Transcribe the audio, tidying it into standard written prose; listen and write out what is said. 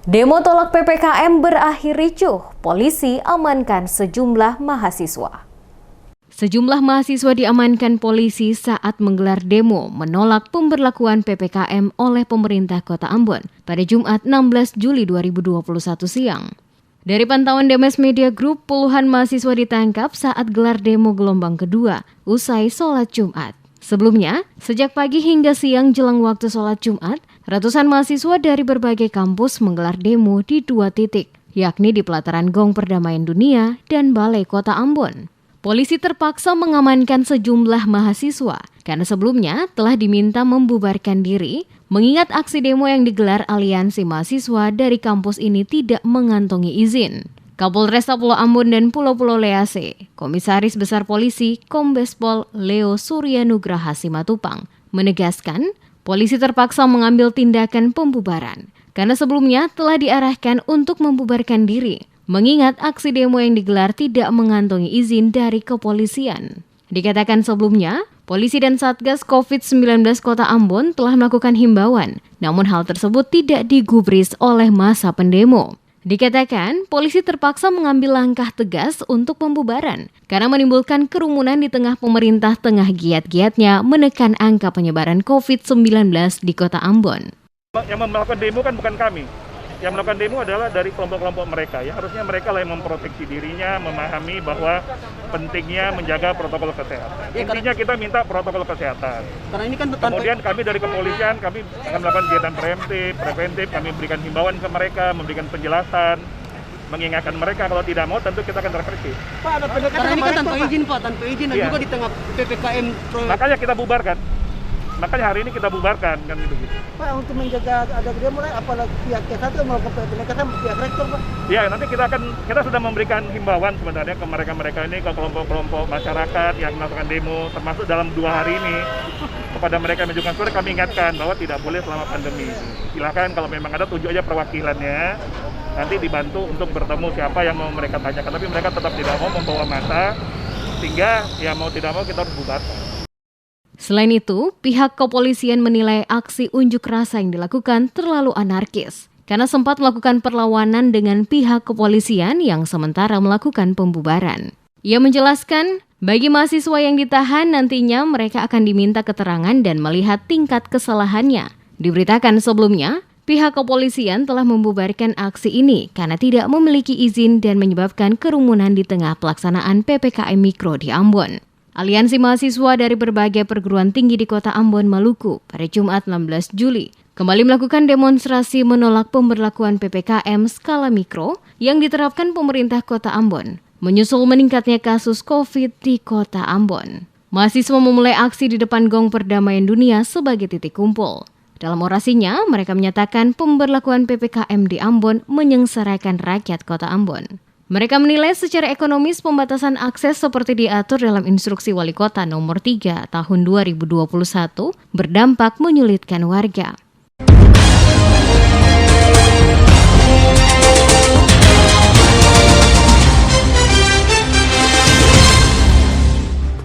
Demo tolak PPKM berakhir ricuh, polisi amankan sejumlah mahasiswa. Sejumlah mahasiswa diamankan polisi saat menggelar demo menolak pemberlakuan PPKM oleh pemerintah Kota Ambon pada Jumat 16 Juli 2021 siang. Dari pantauan Demes Media Group, puluhan mahasiswa ditangkap saat gelar demo gelombang kedua usai sholat Jumat. Sebelumnya, sejak pagi hingga siang jelang waktu sholat Jumat, ratusan mahasiswa dari berbagai kampus menggelar demo di dua titik, yakni di Pelataran Gong Perdamaian Dunia dan Balai Kota Ambon. Polisi terpaksa mengamankan sejumlah mahasiswa karena sebelumnya telah diminta membubarkan diri, mengingat aksi demo yang digelar aliansi mahasiswa dari kampus ini tidak mengantongi izin. Kapolresta Pulau Ambon dan Pulau-Pulau Lease, Komisaris Besar Polisi Kombes Pol Leo Suryanugraha Simatupang, menegaskan polisi terpaksa mengambil tindakan pembubaran karena sebelumnya telah diarahkan untuk membubarkan diri, mengingat aksi demo yang digelar tidak mengantongi izin dari kepolisian. Dikatakan sebelumnya, polisi dan Satgas COVID-19 Kota Ambon telah melakukan himbauan, namun hal tersebut tidak digubris oleh massa pendemo. Dikatakan, polisi terpaksa mengambil langkah tegas untuk pembubaran karena menimbulkan kerumunan di tengah pemerintah tengah giat-giatnya menekan angka penyebaran COVID-19 di Kota Ambon. Yang melakukan demo kan bukan kami. Yang melakukan demo adalah dari kelompok-kelompok mereka. Ya, harusnya mereka lah yang memproteksi dirinya, memahami bahwa pentingnya menjaga protokol kesehatan. Intinya kita minta protokol kesehatan. Karena ini kan kemudian kami dari kepolisian, kami akan melakukan kegiatan preventif, kami berikan himbauan ke mereka, memberikan penjelasan, mengingatkan mereka kalau tidak mau tentu kita akan represi. Pak, ada karena ini kan tanpa izin Pak, tanpa izin dan juga di tengah PPKM. Makanya kita bubarkan. Makanya hari ini kita bubarkan kan gitu. Pak, untuk menjaga ada demo apalagi pihak satu melakukan pendekatan pihak rektor Pak. Ya, nanti kita sudah memberikan himbauan sebenarnya ke mereka ini, ke kelompok-kelompok masyarakat yang melakukan demo, termasuk dalam 2 hari ini kepada mereka yang menunjukkan suara, kami ingatkan bahwa tidak boleh selama pandemi. Silakan kalau memang ada, tunjuk aja perwakilannya, nanti dibantu untuk bertemu siapa yang mau mereka tanyakan, tapi mereka tetap tidak mau membawa massa, sehingga ya mau tidak mau kita harus bubarkan. Selain itu, pihak kepolisian menilai aksi unjuk rasa yang dilakukan terlalu anarkis karena sempat melakukan perlawanan dengan pihak kepolisian yang sementara melakukan pembubaran. Ia menjelaskan, bagi mahasiswa yang ditahan nantinya mereka akan diminta keterangan dan melihat tingkat kesalahannya. Diberitakan sebelumnya, pihak kepolisian telah membubarkan aksi ini karena tidak memiliki izin dan menyebabkan kerumunan di tengah pelaksanaan PPKM Mikro di Ambon. Aliansi mahasiswa dari berbagai perguruan tinggi di Kota Ambon, Maluku pada Jumat 16 Juli kembali melakukan demonstrasi menolak pemberlakuan PPKM skala mikro yang diterapkan pemerintah Kota Ambon, menyusul meningkatnya kasus COVID di Kota Ambon. Mahasiswa memulai aksi di depan Gong Perdamaian Dunia sebagai titik kumpul. Dalam orasinya, mereka menyatakan pemberlakuan PPKM di Ambon menyengsarakan rakyat Kota Ambon. Mereka menilai secara ekonomis pembatasan akses seperti diatur dalam Instruksi Wali Kota Nomor 3 Tahun 2021 berdampak menyulitkan warga.